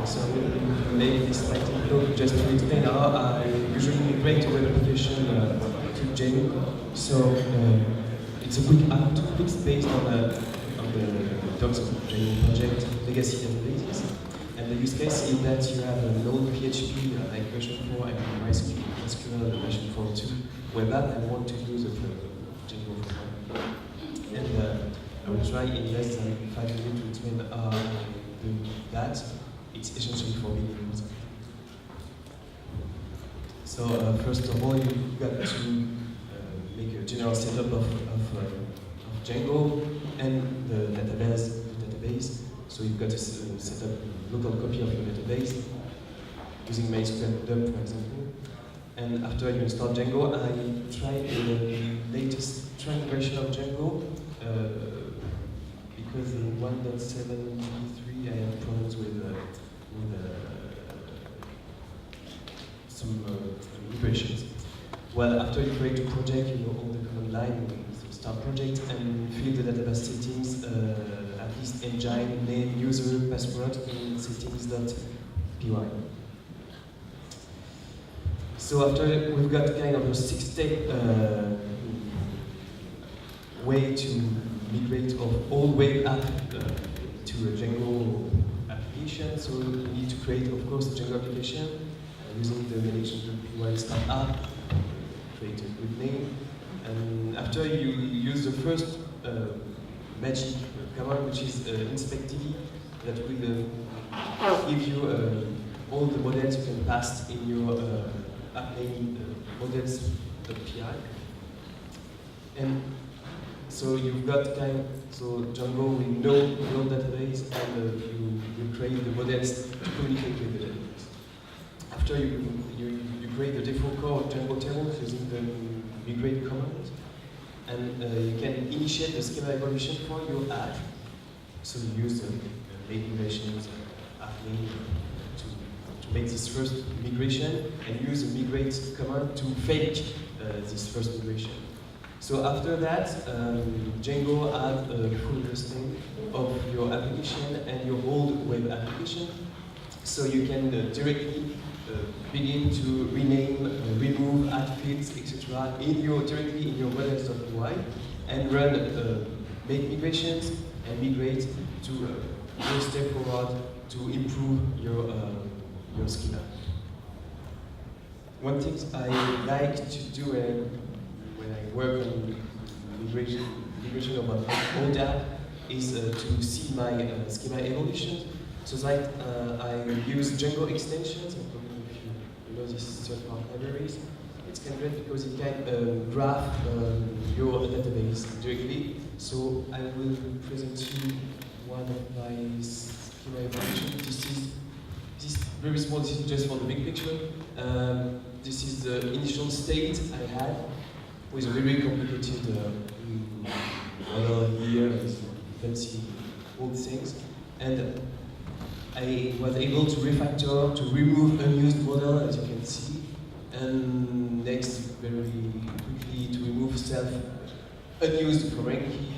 So I will make this slight intro just to explain how I usually migrate a web application to Django. So it's a quick fix based on the docs of the Django project, legacy databases. And the use case is that you have an old PHP like version 4 and MySQL version 4.2 web app and want to use a Django for one. And I will try in less than 5 minutes to explain how I do that. It's essentially for beginners. So first of all, you've got to make a general setup of Django and the database. So you've got to set up a local copy of your database using MySQL dump, for example. And after you install Django, I tried the latest version of Django because in 1.7.3 I had problems with some migrations. Well, after you create a project, you know all the command line, so start project and fill the database settings, at least engine, name, user, password in settings.py. So after we've got kind of a 6-step way to migrate of all web app to a Django application. So we need to create, of course, a Django application using the management.py start app, create a good name. And after you use the first magic command, which is inspect.tv, that will give you all the models you can pass in your app name models.py. And so you've got so Django will know your database and you create the models to communicate with the database. After you create the default core of Django tables using the migrate command, and you can initiate the schema evolution for your app. So you use the make migrations app name to make this first migration, and use the migrate command to fake this first migration. So after that, Django adds a full understanding of your application and your old web application. So you can directly begin to rename, remove, add fields, etc. directly in your models.py and run make migrations and migrate to go step forward to improve your schema. One thing I like to do when I work on migration of an old app is to see my schema evolution. So that I use Django extensions. I don't know if you know these third-party libraries. It's kind of great because it can graph your database directly. So I will present you one of my schema evolutions. This is very small. This is just for the big picture. This is the initial state I had with a very complicated model here, with fancy old things. And I was able to refactor, to remove unused model, as you can see. And next, very quickly, to remove unused foreign key,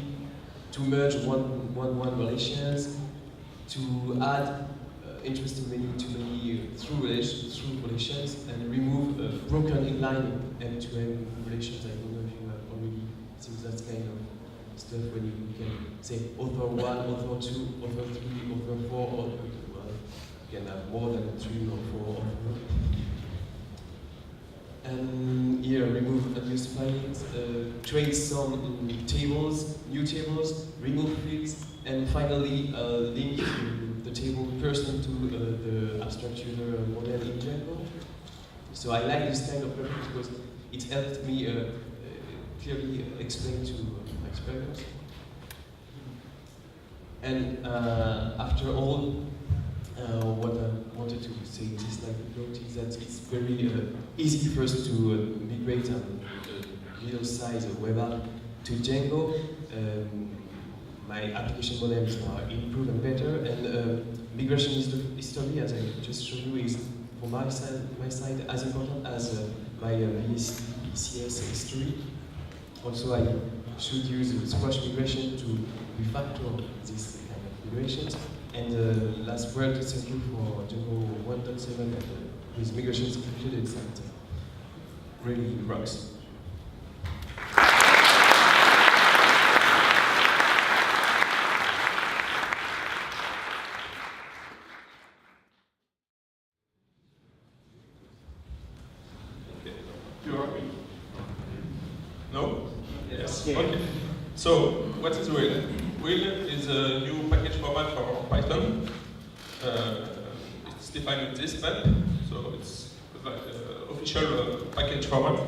to merge one-one relations, to add interesting many through relations, and remove broken inline end-to-end relations. I don't know if you have already seen that kind of stuff when you can say author 1, author 2, author 3, author 4, or you can have more than 3 or 4 authors. And here, remove unused files, create some tables, new tables, remove fields, and finally link the table person to the abstract user model in Django. So I like this kind of approach because it helped me clearly explain to my experience. And after all, what I wanted to say in this slide is that it's very easy first to migrate a middle-sized web app to Django. My application models are improved and better, and migration history, as I just showed you, is for my side as important as my ECS history. Also, I should use Squash migration to refactor this kind of migrations. And last word to thank you for Django 1.7 and with migrations included that really rocks. You are me? No? Yes. Yeah. Okay. So, what is Will? Will is a new package format for Python. It's defined with this map, so it's like official package format.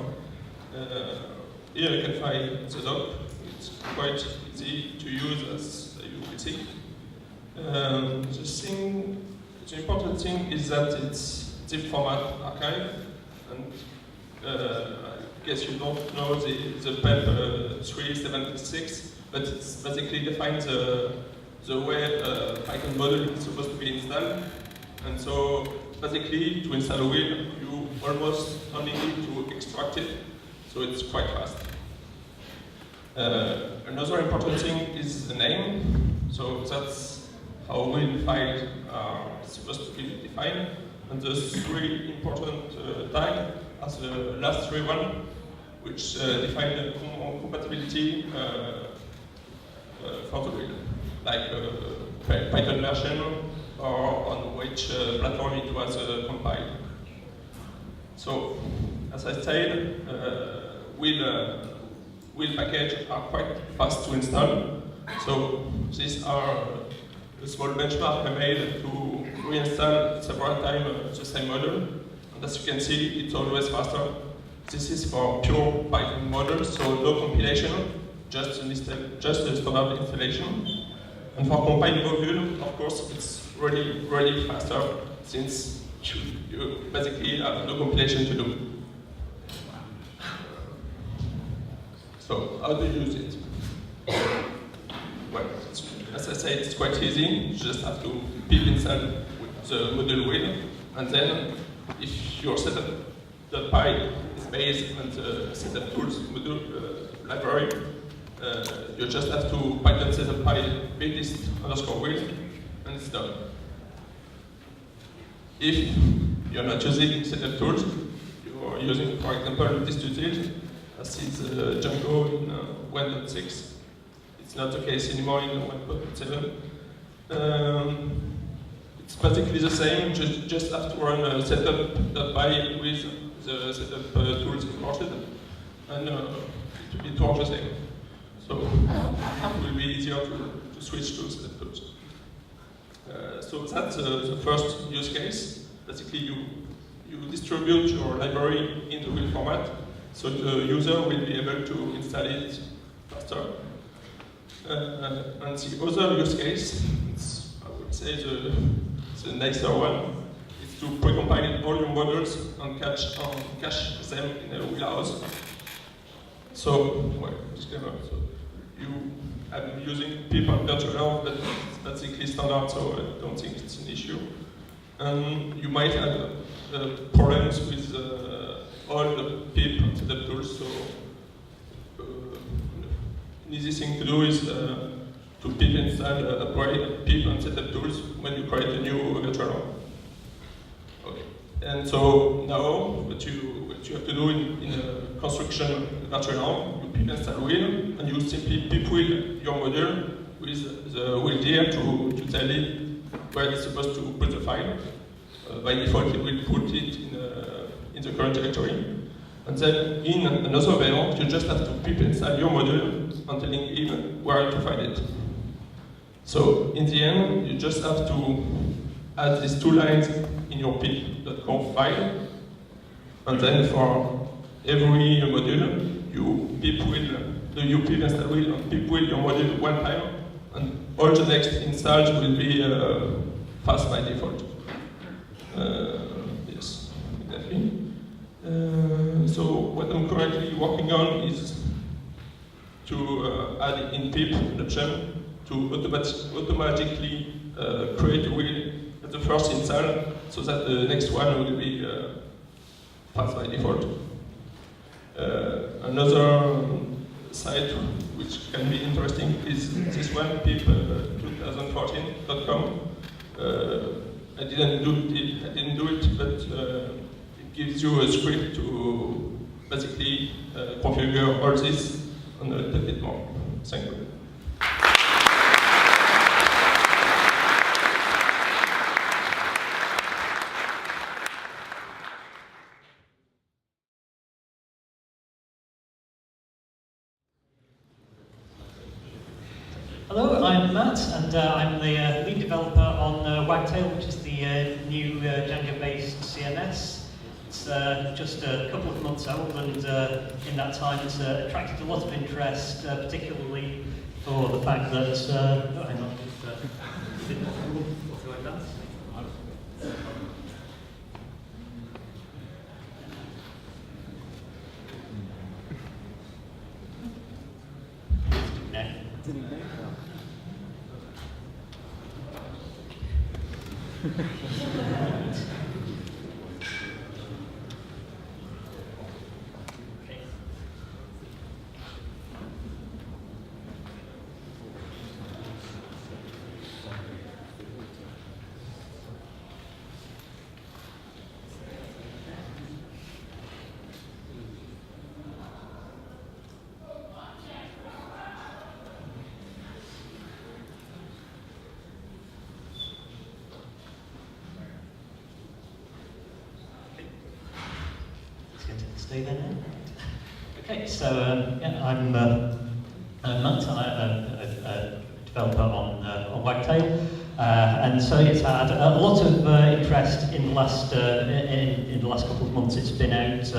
Here you can find the doc. It's quite easy to use, as you will see. The important thing is that it's zip format archive, and I guess you don't know the PEP 376, but it's basically defines the way Python module is supposed to be installed. And so basically to install a wheel, you almost only need to extract it, so it's quite fast. Another important thing is the name. So that's how wheel files are supposed to be defined. And the three important tags as the last three one, which define the compatibility for the wheel, like Python version or on which platform it was compiled. So, as I said, wheel packages are quite fast to install. So these are a small benchmark I made to reinstall several times the same module. And as you can see, it's always faster. This is for pure Python module, so no compilation, just a standard installation. And for compiled module, of course, it's really faster, since you basically have no compilation to do. So how do you use it? Well, as I said, it's quite easy. You just have to pip install the module wheel, and then if your setup.py is based on the setup tools module library, you just have to Python setup.py buildlist_wheel, and it's done. If you're not using setup tools, you're using, for example, this utility, as is Django in 1.6. It's not the case anymore in 1.7. It's basically the same, just have to run setup.py with the setup tools imported, and it works the same. So it will be easier to switch to setup tools. So that's the first use case. Basically, you distribute your library into wheel format, so the user will be able to install it faster. And the other use case, I would say the nicer one, is to precompile all your modules and cache them in a wheelhouse. So, well, disclaimer. So I'm using pip and virtual, but it's basically standard, so I don't think it's an issue. And you might have problems with all the pip and setup tools, so an easy thing to do is to pip install upgrade pip and setup tools when you create a new virtual. Okay. And so now what you have to do in a construction virtual, you pip install wheel, and you simply pip wheel your module with the wheel dir to tell it where it's supposed to put the file. By default, it will put it in the current directory. And then in another variant, you just have to pip install your module and telling him where to find it. So in the end, you just have to add these two lines in your pip.conf file, and then for every module, you pip install wheel and pip wheel your module one time, and all the next installs will be fast by default. Yes, exactly. So what I'm currently working on is to add in pip an option to automatically create a wheel at the first install, so that the next one will be fast by default. Another side which can be interesting is this one, people2014.com. I didn't do it, but it gives you a script to basically configure all this on a little bit more. Thank you. Hello, I'm Matt, and I'm the lead developer on Wagtail, which is the new Django-based CMS. It's just a couple of months old, and in that time it's attracted a lot of interest, particularly for the fact that... oh, hang on. Stay there now. Okay, so yeah, I'm Matt. I'm a developer on Wagtail, and so it's had a lot of interest in the last couple of months. It's been out,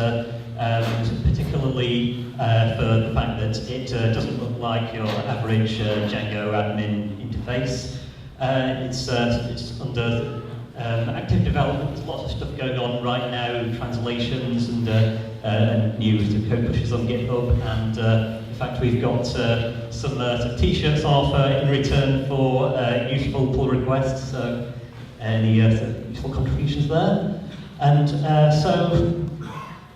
particularly for the fact that it doesn't look like your average Django admin interface. It's under active development. There's lots of stuff going on right now, translations and new code pushes on GitHub, and in fact we've got some t-shirts offer in return for useful pull requests, so any useful contributions there. And so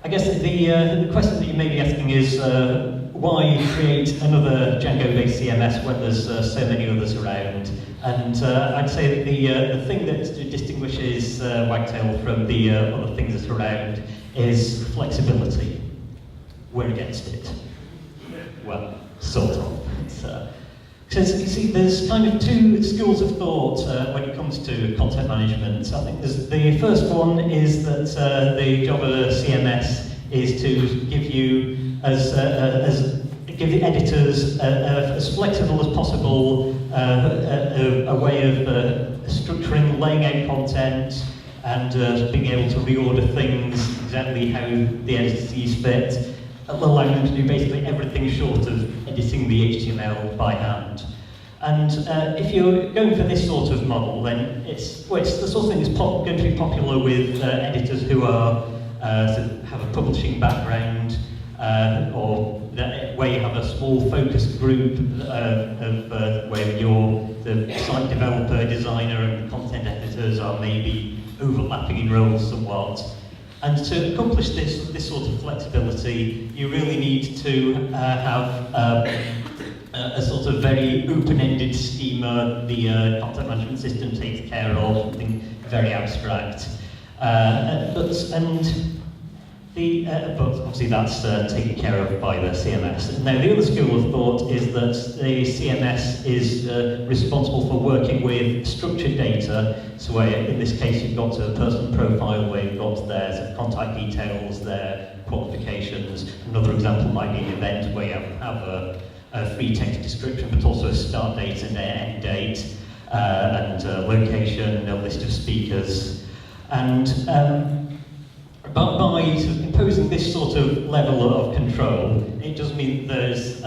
I guess the question that you may be asking is why create another Django-based CMS when there's so many others around? And I'd say that the thing that distinguishes Wagtail from the other things that are around is flexibility. We're against it. Well, sort of. Because you see, there's kind of two schools of thought when it comes to content management. I think the first one is that the job of a CMS is to give you give the editors as flexible as possible a way of structuring, laying out content, and being able to reorder things exactly how the editor sees fit, allowing them to do basically everything short of editing the HTML by hand. And if you're going for this sort of model, then it's the sort of thing that's going to be popular with editors who are have a publishing background, or where you have a small focused group where the site developer, designer, and the content editors are maybe overlapping in roles somewhat. And to accomplish this sort of flexibility, you really need to have a sort of very open-ended schema the content management system takes care of, something very abstract. But obviously that's taken care of by the CMS. Now the other school of thought is that the CMS is responsible for working with structured data. So where in this case you've got a person profile where you've got their contact details, their qualifications. Another example might be an event where you have a free text description, but also a start date and an end date, and location, a list of speakers. And But by sort of imposing this sort of level of control, it does mean there is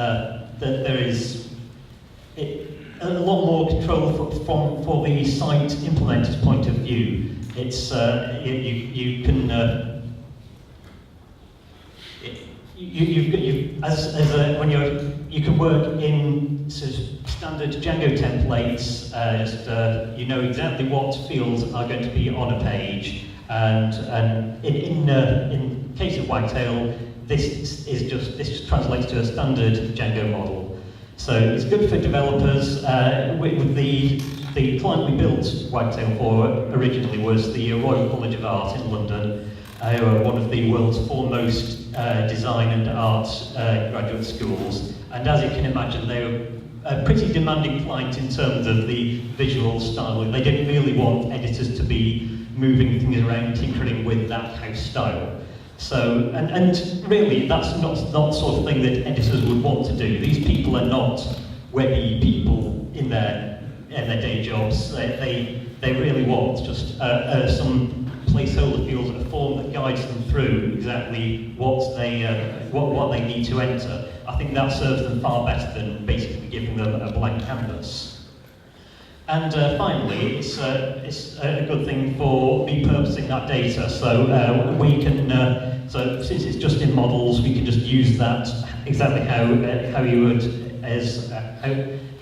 a lot more control for the site implementer's point of view. It's you can you can work in sort of standard Django templates. You know exactly what fields are going to be on a page. And in case of Wagtail, this just translates to a standard Django model. So it's good for developers. With the client we built Wagtail for originally was the Royal College of Art in London, who are one of the world's foremost design and arts graduate schools. And as you can imagine, they were a pretty demanding client in terms of the visual style. They didn't really want editors to be moving things around, tinkering with that house style. So, and really, that's not the sort of thing that editors would want to do. These people are not webby people in their day jobs. They really want just some placeholder fields, a form that guides them through exactly what they need to enter. I think that serves them far better than basically giving them a blank canvas. And finally, it's a good thing for repurposing that data. So we can, so since it's just in models, we can just use that exactly how you would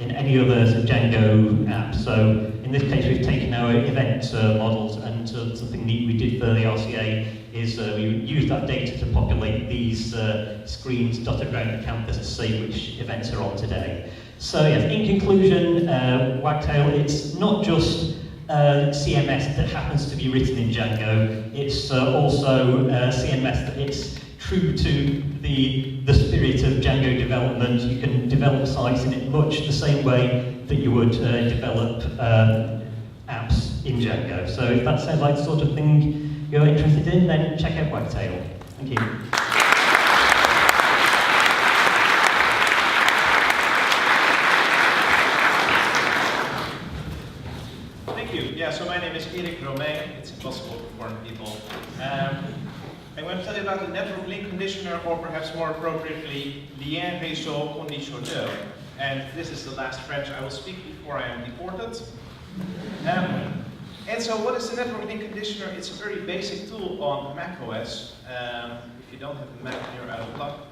in any other Django app. So in this case, we've taken our event models, and something neat we did for the RCA is we use that data to populate these screens dotted around the campus to see which events are on today. So yes, in conclusion, Wagtail, it's not just CMS that happens to be written in Django, it's also CMS that it's true to the spirit of Django development. You can develop sites in it much the same way that you would develop apps in Django. So if that sounds like the sort of thing you're interested in, then check out Wagtail. Thank you. Yeah, so my name is Erik Romein. It's impossible for foreign people. I'm going to tell you about the network link conditioner, or perhaps more appropriately, lien réseau conditionnel. And this is the last French I will speak before I am deported. And so what is the network link conditioner? It's a very basic tool on macOS. If you don't have a Mac and you're out of luck,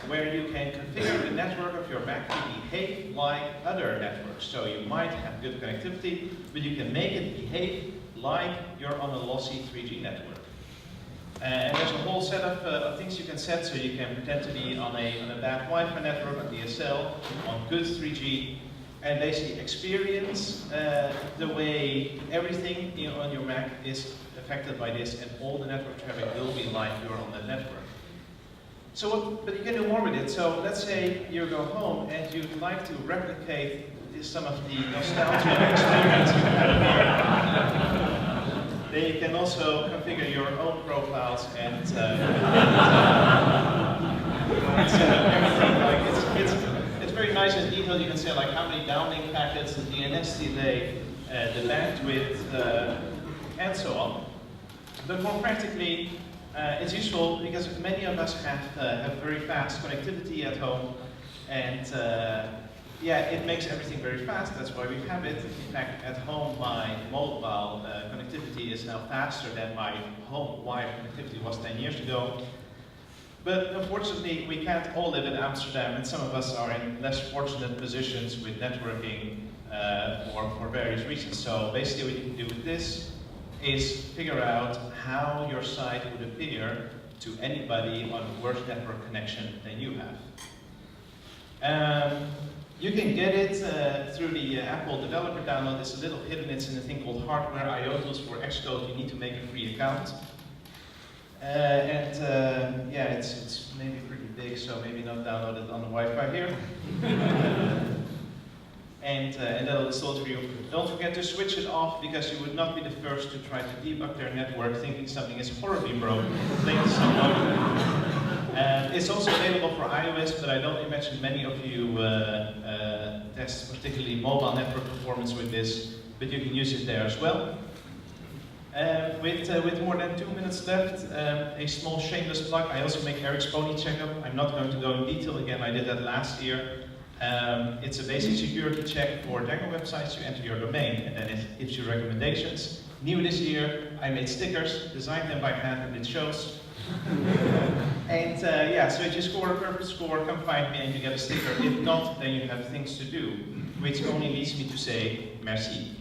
where you can configure the network of your Mac to behave like other networks. So you might have good connectivity, but you can make it behave like you're on a lossy 3G network. And there's a whole set of things you can set, so you can pretend to be on a bad Wi-Fi network, on DSL, on good 3G, and basically experience the way everything on your Mac is affected by this, and all the network traffic will be like you're on that network. So, but you can do more with it. So let's say you go home and you'd like to replicate some of the nostalgia experience you have here. Then you can also configure your own profiles and set up everything. Like it's very nice and detailed. You can say like how many downlink packets, the DNS delay, the bandwidth, and so on. But more practically, it's useful because many of us have very fast connectivity at home, and yeah, it makes everything very fast. That's why we have it. In fact, at home, my mobile connectivity is now faster than my home wired connectivity was 10 years ago. But unfortunately, we can't all live in Amsterdam, and some of us are in less fortunate positions with networking for various reasons. So basically, what you can do with this is figure out how your site would appear to anybody on a worse network connection than you have. You can get it through the Apple developer download. It's a little hidden. It's in a thing called Hardware IO Tools for Xcode. You need to make a free account. Yeah, it's maybe pretty big, so maybe not download it on the Wi-Fi here. And that'll install it for you. Don't forget to switch it off, because you would not be the first to try to debug their network thinking something is horribly broken. It's also available for iOS, but I don't imagine many of you test particularly mobile network performance with this, but you can use it there as well. With more than 2 minutes left, a small shameless plug. I also make Eric's Pony Checkup. I'm not going to go in detail again. I did that last year. It's a basic security check for Django websites. You enter your domain, and then it gives you recommendations. New this year, I made stickers, designed them by hand, and it shows. And yeah, so if you score a perfect score, come find me and you get a sticker. If not, then you have things to do, which only leads me to say merci.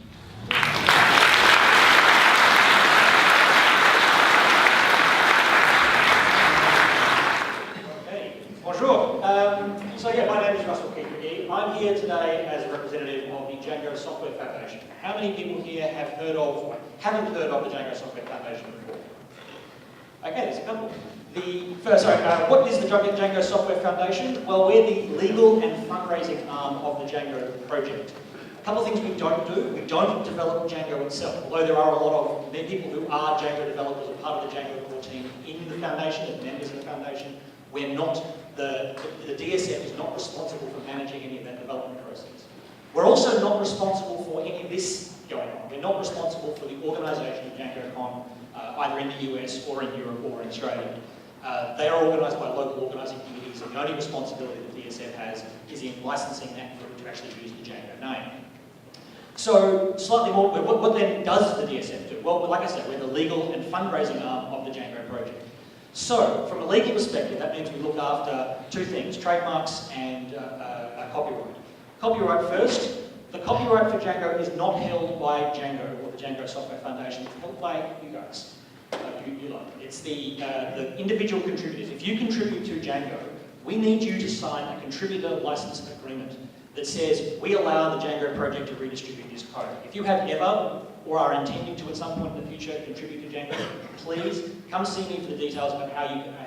Okay, bonjour. So yeah, my name is Russell Keefergy. I'm here today as a representative of the Django Software Foundation. How many people here have heard of, or haven't heard of the Django Software Foundation before? Okay, there's a couple. What is the Django Software Foundation? Well, we're the legal and fundraising arm of the Django project. A couple of things we don't do. We don't develop Django itself, although there are a lot of people who are Django developers or part of the Django core team in the foundation, as members of the foundation. We're not, the DSF is not responsible for managing any of that development process. We're also not responsible for any of this going on. We're not responsible for the organisation of DjangoCon, either in the US or in Europe or in Australia. They are organised by local organising committees, and the only responsibility the DSF has is in licensing that group to actually use the Django name. So, slightly more, what then does the DSF do? Well, like I said, we're the legal and fundraising arm of the Django project. So, from a legal perspective, that means we look after two things, trademarks and copyright. Copyright first. The copyright for Django is not held by Django or the Django Software Foundation, it's held by you guys. It's the individual contributors. If you contribute to Django, we need you to sign a contributor license agreement that says we allow the Django project to redistribute this code. If you have ever or are intending to at some point in the future contribute to Django, please come see me for the details about how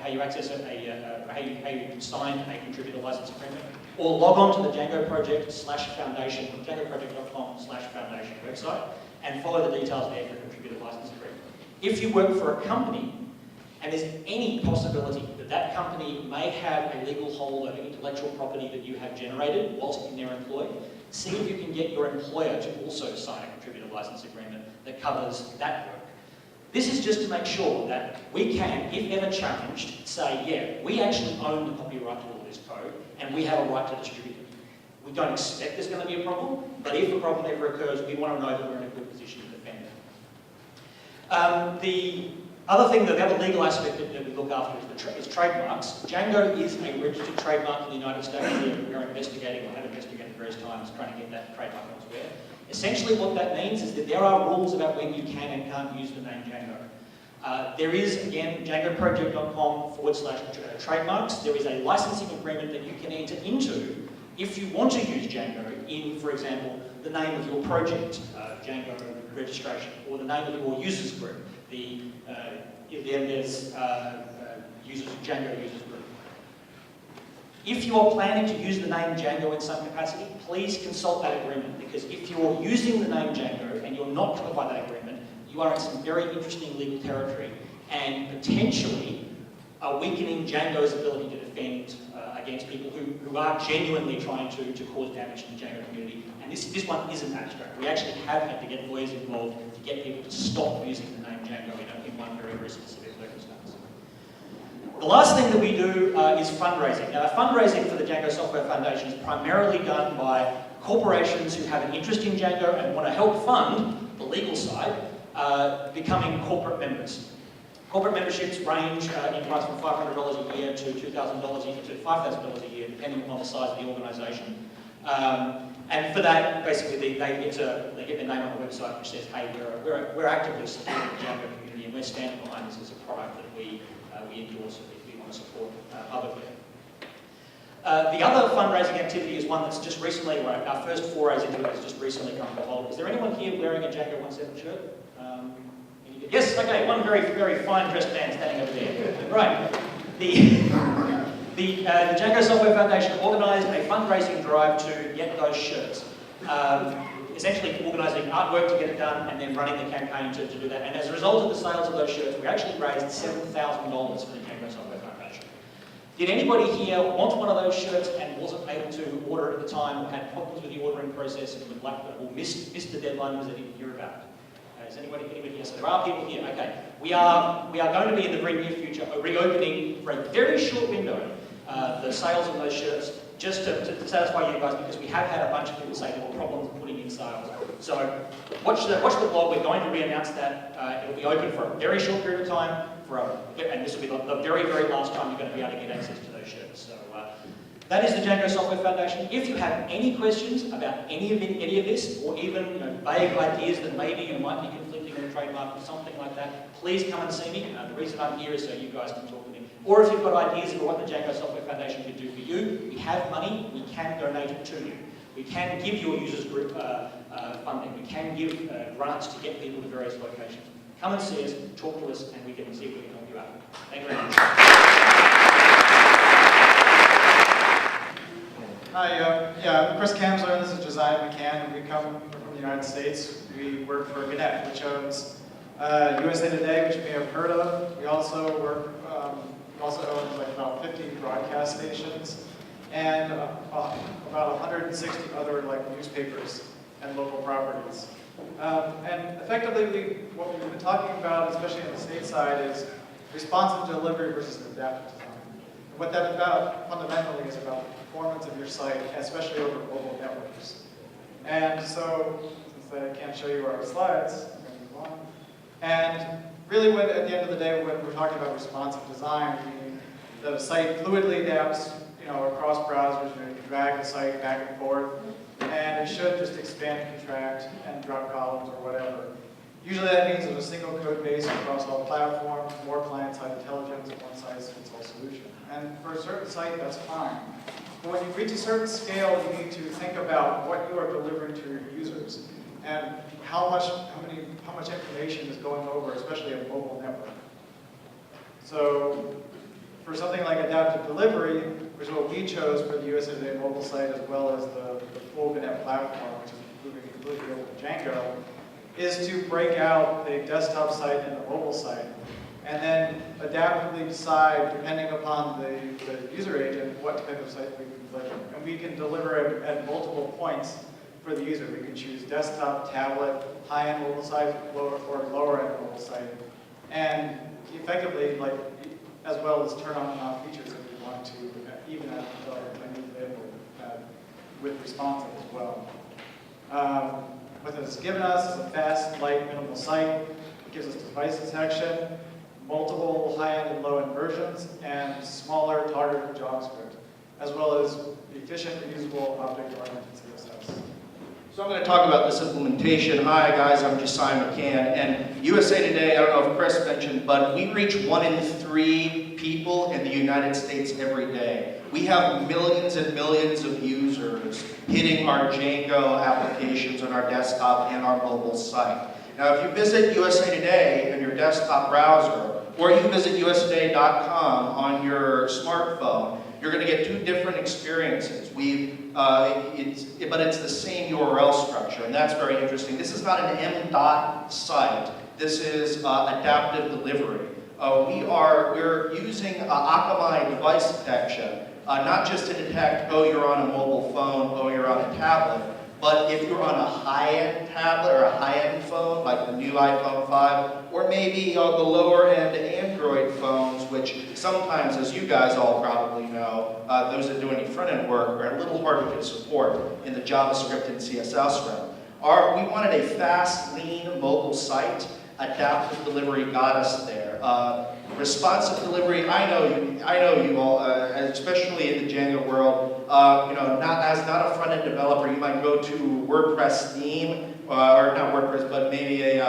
you access how you sign a contributor license agreement, or log on to the Django project/foundation, djangoproject.com/foundation website, and follow the details there for a contributor license agreement. If you work for a company, and there's any possibility that that company may have a legal hold over intellectual property that you have generated whilst in their employ, see if you can get your employer to also sign a contributor license agreement that covers that work. This is just to make sure that we can, if ever challenged, say, yeah, we actually own the copyright to all this code, and we have a right to distribute it. We don't expect there's going to be a problem, but if a problem ever occurs, we want to know that we're in a good position to defend it. The other legal aspect that we look after is trademarks. Django is a registered trademark in the United States. We are investigating, or have investigated at various times, trying to get that trademark elsewhere. Essentially what that means is that there are rules about when you can and can't use the name Django. There is, again, djangoproject.com/trademarks. There is a licensing agreement that you can enter into if you want to use Django in, for example, the name of your project, Django registration, or the name of your users group, the Embiez Django users group. If you are planning to use the name Django in some capacity, please consult that agreement, because if you're using the name Django and you're not covered by that agreement, you are in some very interesting legal territory and potentially weakening Django's ability to defend against people who are genuinely trying to cause damage to the Django community. And this one isn't abstract. We actually have had to get lawyers involved to get people to stop using the name Django in one very, very specific circumstance. The last thing that we do is fundraising. Now, fundraising for the Django Software Foundation is primarily done by corporations who have an interest in Django and want to help fund the legal side, becoming corporate members. Corporate memberships range in price from $500 a year to $2,000 a year to $5,000 a year, depending on the size of the organisation. And for that, basically, they get their name on the website which says, hey, we're actively supporting the Django community and we're standing behind this as a product that we endorse if we want to support publicly. The other fundraising activity is one that's just recently, our first forays into it has just recently come to a halt. Is there anyone here wearing a Django 17 shirt? Yes, okay, one very, very fine dressed man standing over there. Right. The Django Software Foundation organised a fundraising drive to get those shirts. Essentially organising artwork to get it done and then running the campaign to do that. And as a result of the sales of those shirts, we actually raised $7,000 for the Django Software Foundation. Did anybody here want one of those shirts and wasn't able to order it at the time, or had problems with the ordering process and would like or missed the deadline because they didn't hear about it? Is anybody here? So there are people here. Okay, we are going to be in the very near future reopening for a very short window the sales of those shirts, just to satisfy you guys, because we have had a bunch of people say there were problems putting in sales. So watch the blog. We're going to re-announce that it'll be open for a very short period of time, and this will be the very, very last time you're going to be able to get access to those shirts. So that is the Django Software Foundation. If you have any questions about any of this, or even vague ideas that maybe you might be conflicting with a trademark or something like that, please come and see me. The reason I'm here is so you guys can talk with me. Or if you've got ideas about what the Django Software Foundation can do for you, we have money, we can donate it to you. We can give your users group funding. We can give grants to get people to various locations. Come and see us, talk to us, and we can see if we can help you out. Thank you very much. Hi, I'm Chris Kamsler, and this is Josiah McCann, and we come from the United States. We work for Gannett, which owns USA Today, which you may have heard of. We also own like about 50 broadcast stations and about 160 other like newspapers and local properties. And effectively, what we've been talking about, especially on the state side, is responsive delivery versus adaptive design. And what that's about fundamentally is about the performance of your site, especially over mobile networks. And so, since I can't show you our slides, I'm going to move on. And really, at the end of the day, when we're talking about responsive design, we mean that a site fluidly adapts, across browsers. You can drag the site back and forth, and it should just expand, contract, and drop columns or whatever. Usually, that means there's a single code base across all platforms, more client-side intelligence, one size fits all solution. And for a certain site, that's fine. But when you reach a certain scale, you need to think about what you are delivering to your users and how much information is going over, especially a mobile network. So for something like adaptive delivery, which is what we chose for the USA Today mobile site, as well as the full Gannett platform, which is moving completely over to Django, is to break out the desktop site and the mobile site, and then adaptively decide, depending upon the user agent, what type of site we can deliver. And we can deliver it at multiple points for the user. We can choose desktop, tablet, high-end mobile site, or lower-end mobile site. And effectively, as well as turn on and off features if we want to, even at with responsive as well. What it's given us is a fast, light, minimal site. It gives us device detection, multiple high-end and low-end versions, and smaller targeted JavaScript, as well as efficient, reusable, object-oriented CSS. So I'm going to talk about this implementation. Hi guys, I'm Josiah McCann, and USA Today, I don't know if Chris mentioned, but we reach 1 in 3 people in the United States every day. We have millions and millions of users hitting our Django applications on our desktop and our mobile site. Now, if you visit USA Today on your desktop browser, or you visit usatoday.com on your smartphone, you're going to get 2 different experiences. But it's the same URL structure, and that's very interesting. This is not an M.dot site. This is adaptive delivery. We're using Akamai device detection, not just to detect, oh, you're on a mobile phone, oh, you're on a tablet, but if you're on a high-end tablet or a high-end phone, like the new iPhone 5, or maybe the lower-end Android phones, which sometimes, as you guys all probably know, those that do any front-end work are a little harder to support in the JavaScript and CSS realm. We wanted a fast, lean mobile site. Adaptive delivery got us there. Responsive delivery, I know you all, especially in the Django world, not a front-end developer, you might go to WordPress theme, or not WordPress, but maybe you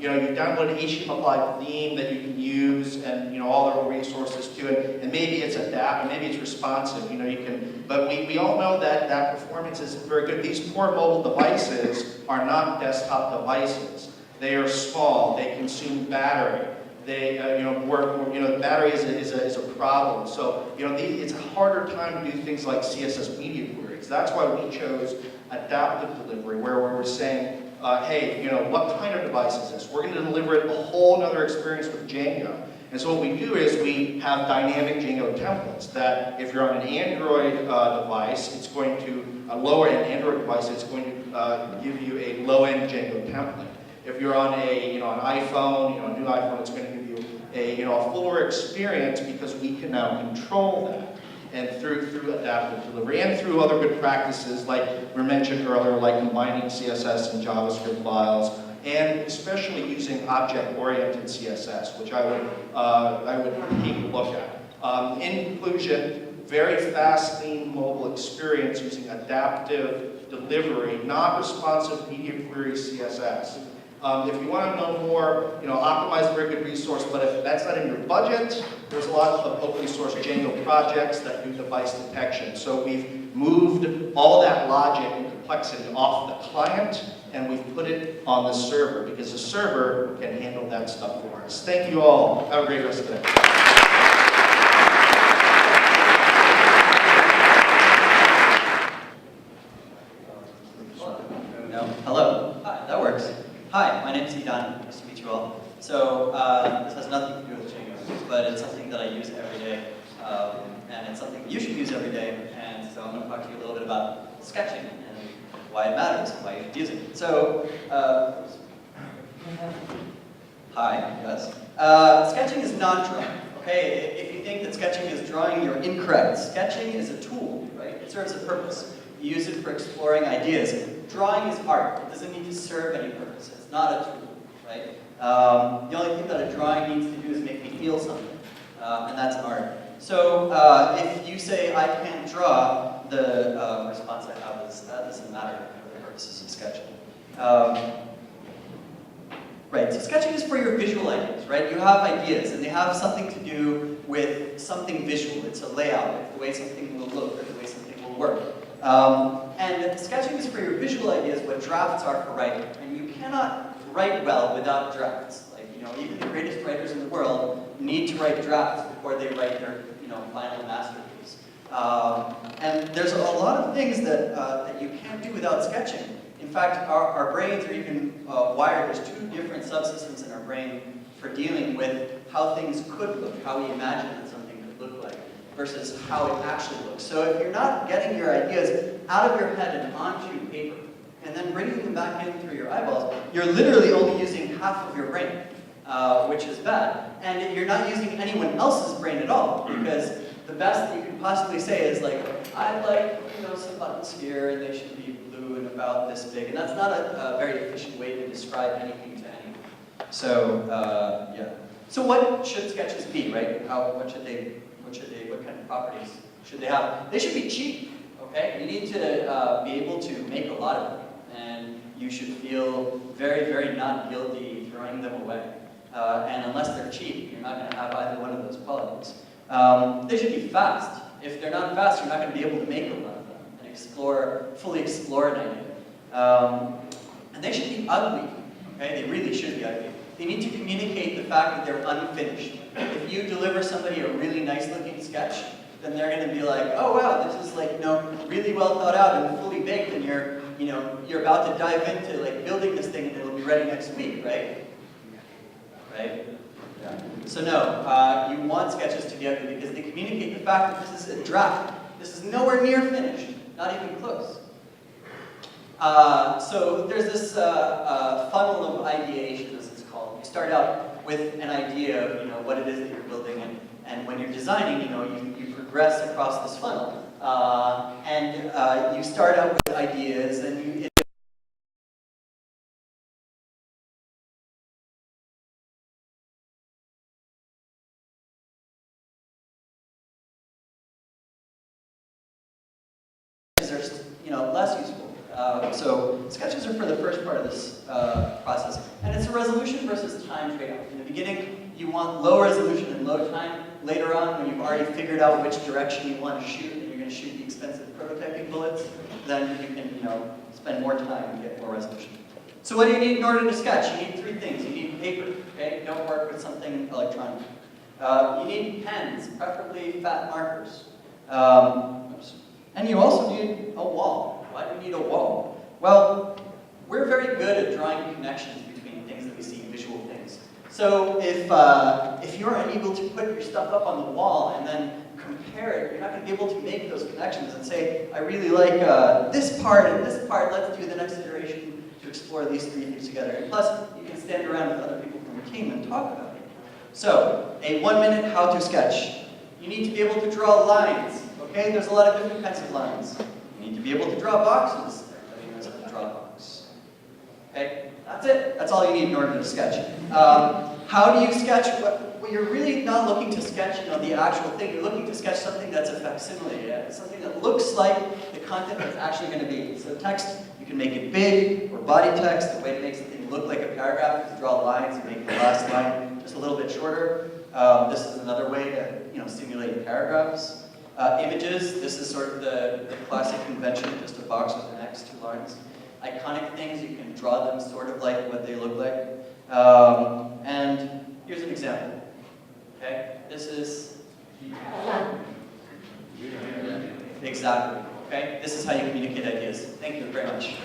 download an HTML5 theme that you can use, and all the resources to it, and maybe it's adaptive, maybe it's responsive, but we all know that performance isn't very good. These poor mobile devices are not desktop devices. They are small, they consume battery. They, battery is a problem. So, it's a harder time to do things like CSS media queries. That's why we chose adaptive delivery, where we're saying, hey, what kind of device is this? We're going to deliver it a whole other experience with Django. And so what we do is we have dynamic Django templates that if you're on an Android device, it's going to, a lower-end Android device, it's going to give you a low-end Django template. If you're on an iPhone, a new iPhone, it's going to give you a fuller experience because we can now control that, and through adaptive delivery and through other good practices like we mentioned earlier, like combining CSS and JavaScript files, and especially using object-oriented CSS, which I would take a look at. In conclusion, very fast, lean mobile experience using adaptive delivery, not responsive media query CSS. If you want to know more, Akamai is a very good resource, but if that's not in your budget, there's a lot of open source Django projects that do device detection. So we've moved all that logic and complexity off the client, and we've put it on the server, because the server can handle that stuff for us. Thank you all. Have a great rest of the day. No? Hello. Hi, that works. Hi, my name's Idan. Nice to meet you all. So, this has nothing to do with Django, but it's something that I use every day, and it's something you should use every day, and so I'm going to talk to you a little bit about sketching and why it matters and why you should use it. So, hi, yes. Sketching is not drawing, okay? If you think that sketching is drawing, you're incorrect. Sketching is a tool, right? It serves a purpose. You use it for exploring ideas. Drawing is art. It doesn't need to serve any purpose. It's not a tool, right? The only thing that a drawing needs to do is make me feel something, and that's art. So if you say, I can't draw, the response I have is, that doesn't matter for the purposes of sketching. Right, so sketching is for your visual ideas, right? You have ideas, and they have something to do with something visual. It's a layout, the way something will look, or the way something will work. And sketching is for your visual ideas what drafts are for writing. And you cannot write well without drafts. Like, you know, even the greatest writers in the world need to write drafts before they write their, you know, final masterpiece. And there's a lot of things that, that you can't do without sketching. In fact, our brains are even wired. There's two different subsystems in our brain for dealing with how things could look, how we imagine that something could look like, versus how it actually looks. So if you're not getting your ideas out of your head and onto paper, and then bringing them back in through your eyeballs, you're literally only using half of your brain, which is bad. And you're not using anyone else's brain at all, because the best that you can possibly say is like, I'd like, you know, some buttons here, and they should be blue and about this big. And that's not a very efficient way to describe anything to anyone. So, yeah. So what should sketches be, right? What kind of properties should they have? They should be cheap, okay? You need to be able to make a lot of them, and you should feel very, very not guilty throwing them away. And unless they're cheap, you're not going to have either one of those qualities. They should be fast. If they're not fast, you're not going to be able to make a lot of them and fully explore an idea. And they should be ugly, okay? They really should be ugly. They need to communicate the fact that they're unfinished. If you deliver somebody a really nice looking sketch, then they're going to be like, oh wow, this is like, you know, really well thought out and fully baked, and you're about to dive into like building this thing and it'll be ready next week, right? Right? Yeah. So no, you want sketches to be ugly because they communicate the fact that this is a draft. This is nowhere near finished, not even close. So there's this funnel of ideation, as it's called. You start out with an idea of, you know, what it is that you're building, and when you're designing, you know, you progress across this funnel, and you start out with ideas, and are less useful. So sketches are for the first part of this process, and it's a resolution versus time trade-off. In the beginning, you want low resolution and low time. Later on, when you've already figured out which direction you want to shoot, and you're going to shoot the expensive prototyping bullets, then you can, you know, spend more time and get more resolution. So what do you need in order to sketch? You need three things. You need paper, okay? Don't work with something electronic. You need pens, preferably fat markers. And you also need a wall. Why do you need a wall? Well, we're very good at drawing connections between things that we see, visual things. So if you're unable to put your stuff up on the wall and then compare it, you're not going to be able to make those connections and say, I really like this part and this part, let's do the next iteration to explore these three things together. And plus, you can stand around with other people from your team and talk about it. So, a 1-minute how-to sketch. You need to be able to draw lines. Okay, there's a lot of different kinds of lines. You need to be able to draw boxes. Everybody knows how to draw a box. Okay, that's it. That's all you need in order to sketch. How do you sketch? Well, you're really not looking to sketch, you know, the actual thing. You're looking to sketch something that's a facsimile, something that looks like the content that's actually going to be. So text, you can make it big, or body text. The way to make something look like a paragraph is to draw lines and make the last line just a little bit shorter. This is another way to simulate paragraphs. Images, this is sort of the classic convention, just a box with an X, 2 lines. Iconic things, you can draw them sort of like what they look like. And here's an example. Okay, this is exactly. Okay, this is how you communicate ideas. Thank you very much.